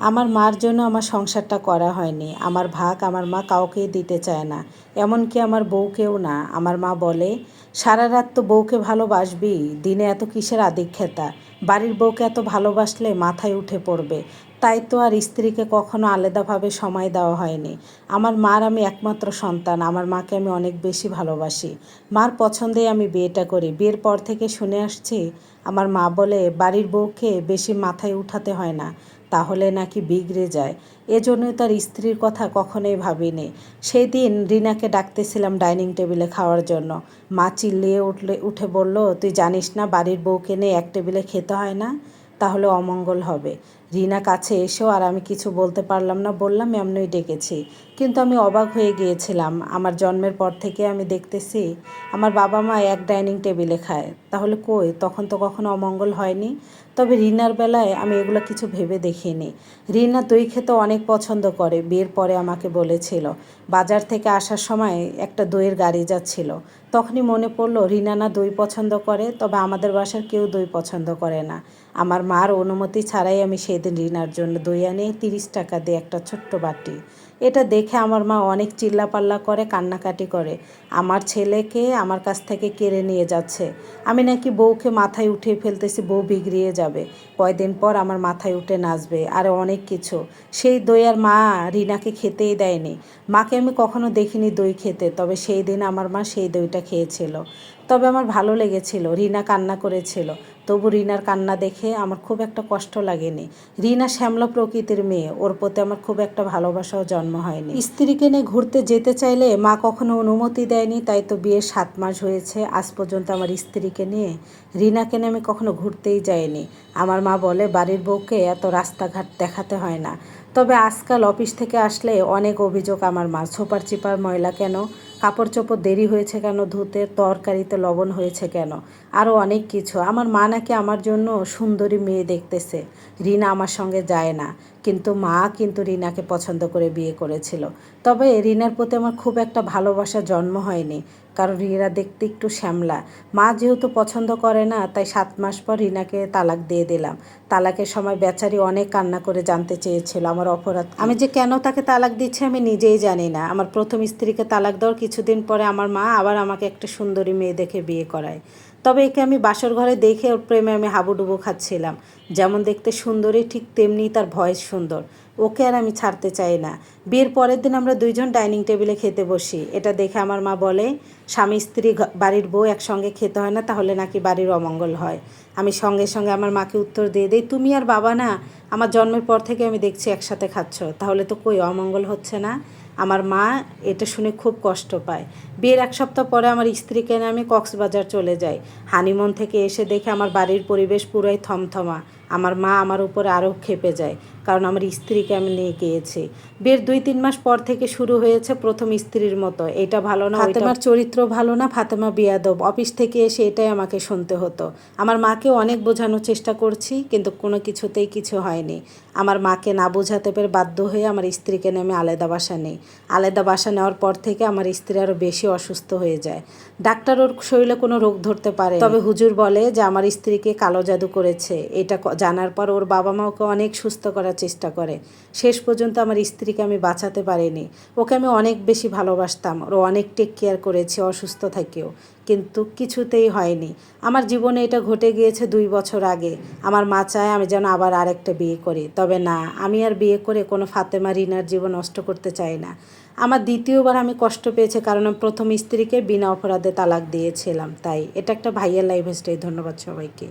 আমার মার জন্য আমার সংসারটা করা হয়নি। আমার ভাগ আমার মা কাউকেই দিতে চায় না, এমনকি আমার বউকেও না। আমার মা বলে, সারা রাত তো বউকে ভালোবাসবি, দিনে এত কিসের আদিক্ষেতা? বাড়ির বউকে এত ভালোবাসলে মাথায় উঠে পড়বে। তাই তো আর স্ত্রীকে কখনো আলাদাভাবে সময় দেওয়া হয়নি। আমার মার আমি একমাত্র সন্তান, আমার মাকে আমি অনেক বেশি ভালোবাসি। মার পছন্দেই আমি বিয়েটা করি। বিয়ের পর থেকে শুনে আসছি, আমার মা বলে বাড়ির বউকে বেশি মাথায় উঠাতে হয় না, তাহলে নাকি বিগড়ে যায়। এজন্যই তার স্ত্রীর কথা কখনোই ভাবিনি। সেই দিন রিনাকে ডাকতেছিলাম ডাইনিং টেবিলে খাওয়ার জন্য। মা চিল্লিয়ে উঠে বলল, তুই জানিস না বাড়ির বউকে নিয়ে এক টেবিলে খেতে হয় না, তাহলে অমঙ্গল হবে। রিনা কাছে এসেও আর আমি কিছু বলতে পারলাম না, বললাম এমনই ডেকেছি। কিন্তু আমি অবাক হয়ে গিয়েছিলাম। আমার জন্মের পর থেকে আমি দেখতেছি আমার বাবা মা এক ডাইনিং টেবিলে খায়, তাহলে কই তখন তো কখনো অমঙ্গল হয়নি। তবে রিনার বেলায় আমি এগুলো কিছু ভেবে দেখিনি। রিনা দই খেতে অনেক পছন্দ করে। বিয়ের পরে আমাকে বলেছিল, বাজার থেকে আসার সময় একটা দইয়ের গাড়ি যাচ্ছিল। তখনই মনে পড়লো রিনা না দই পছন্দ করে, তবে আমাদের বাসার কেউ দই পছন্দ করে না। আমার মার অনুমতি ছাড়াই আমি সেদিন রিনার জন্য দই আনিয়ে 30 টাকা দিয়ে একটা ছোট্ট বাটি। এটা দেখে আমার মা অনেক চিল্লাপাল্লা করে, কান্নাকাটি করে। আমার ছেলেকে আমার কাছ থেকে কেড়ে নিয়ে যাচ্ছে, আমি নাকি বউকে মাথায় উঠিয়ে ফেলতেছি, বউ বিগড়িয়ে যাবে, কয়দিন পর আমার মাথায় উঠে নাচবে, আর অনেক কিছু। সেই দই আর মা রিনাকে খেতেই দেয়নি। মাকে আমি কখনো দেখিনি দই খেতে, তবে সেই দিন আমার মা সেই দইটা খেয়েছিল। তবে আমার ভালো লেগেছিল। রিনা কান্না করেছিল, তবু রিনার কান্না দেখে আমার খুব একটা কষ্ট লাগেনি। রিনা শ্যামলা প্রকৃতির মেয়ে, ওর প্রতি আমার খুব একটা ভালোবাসাও জন্ম হয়নি। স্ত্রীকে নিয়ে ঘুরতে যেতে চাইলে মা কখনো অনুমতি দেয়নি, তাই তো বিয়ের 7 মাস হয়েছে আজ পর্যন্ত আমার স্ত্রীকে নিয়ে, রিনাকে নিয়ে আমি কখনো ঘুরতেই যাইনি। আমার মা বলে বাড়ির বউকে এত রাস্তাঘাট দেখাতে হয় না। তবে আজকাল অফিস থেকে আসলে অনেক অভিযোগ আমার মা, ছোপার চিপার ময়লা কেন, কাপড় চোপড় দেরি হয়েছে কেন ধুতে, তরকারিতে লবণ হয়েছে কেন, আরও অনেক কিছু। আমার মা নাকি আমার জন্য সুন্দরী মেয়ে দেখতেছে, রিনা আমার সঙ্গে যায় না। কিন্তু মা কিন্তু রিনাকে পছন্দ করে বিয়ে করেছিল। তবে রিনার প্রতি আমার খুব একটা ভালোবাসা জন্ম হয়নি, কারণ রিনা দেখতে একটু শ্যামলা। মা যেহেতু পছন্দ করে না, তাই 7 মাস পর রিনাকে তালাক দিয়ে দিলাম। তালাকের সময় বেচারি অনেক কান্না করে জানতে চেয়েছিল আমার অপরাধ, আমি যে কেন তাকে তালাক দিচ্ছি আমি নিজেই জানি না। আমার প্রথম স্ত্রীকে তালাক দেওয়ার কিছুদিন পরে আমার মা আবার আমাকে একটা সুন্দরী মেয়ে দেখে বিয়ে করায়। তবে একে আমি বাসর ঘরে দেখে ওর প্রেমে আমি হাবুডুবু খাচ্ছিলাম। যেমন দেখতে সুন্দরী, ঠিক তেমনি তার ভয়েস সুন্দর। ওকে আর আমি ছাড়তে চাই না। বিয়ের পরের দিন আমরা দুইজন ডাইনিং টেবিলে খেতে বসি। এটা দেখে আমার মা বলে, স্বামী স্ত্রী বাড়ির বউ একসঙ্গে খেতে হয় না, তাহলে নাকি বাড়ির অমঙ্গল হয়। আমি সঙ্গে সঙ্গে আমার মাকে উত্তর দিয়ে দিই, তুমি আর বাবা না আমার জন্মের পর থেকে আমি দেখছি একসাথে খাচ্ছ, তাহলে তো কই অমঙ্গল হচ্ছে না। আমার মা এটা শুনে খুব কষ্ট পায়। বিয়ের 1 সপ্তাহ পরে আমার স্ত্রীকে নিয়ে আমি কক্সবাজার চলে যাই। হানিমুন থেকে এসে দেখে আমার বাড়ির পরিবেশ পুরাই থমথমা। আমার মা আমার উপরে আরও ক্ষেপে যায়, কারণ আমার স্ত্রীকে আমি নিয়ে গিয়েছি। বিয়ের 2-3 মাস পর থেকে শুরু হয়েছে প্রথম স্ত্রীর মতো, এটা ভালো না, ফাতেমার চরিত্র ভালো না, ফাতেমা বিয়াদব। অফিস থেকে এসে এটাই আমাকে শুনতে হতো। আমার মাকে অনেক বোঝানোর চেষ্টা করছি, কিন্তু কোনো কিছুতেই কিছু হয়নি। আমার মাকে না বোঝাতে পেরে বাধ্য হয়ে আমার স্ত্রীকে নিয়ে আমি আলাদা বাসা নেই। আলাদা বাসা নেওয়ার পর থেকে আমার স্ত্রী আরও বেশি অসুস্থ হয়ে যায়। ডাক্তার ওর শরীরে কোনো রোগ ধরতে পারে, তবে হুজুর বলে যে আমার স্ত্রীকে কালো জাদু করেছে। এটা জানার পর ওর বাবা মা ওকে অনেক সুস্থ করার চেষ্টা করে। শেষ পর্যন্ত আমার স্ত্রীকে আমি বাঁচাতে পারিনি। ওকে আমি অনেক বেশি ভালোবাসতাম, ওর অনেক টেক কেয়ার করেছি অসুস্থ থেকেও, কিন্তু কিছুতেই হয়নি। আমার জীবনে এটা ঘটে গিয়েছে 2 বছর আগে। আমার মা চায় আমি যেন আবার আরেকটা বিয়ে করি, তবে না, আমি আর বিয়ে করে কোনো ফাতেমা রিনার জীবন নষ্ট করতে চাই না। আমার দ্বিতীয়বার আমি কষ্ট পেয়েছি, কারণ আমি প্রথম স্ত্রীকে বিনা অপরাধে তালাক দিয়েছিলাম। তাই এটা একটা ভাইয়ের লাইফ স্টাইল। ধন্যবাদ সবাইকে।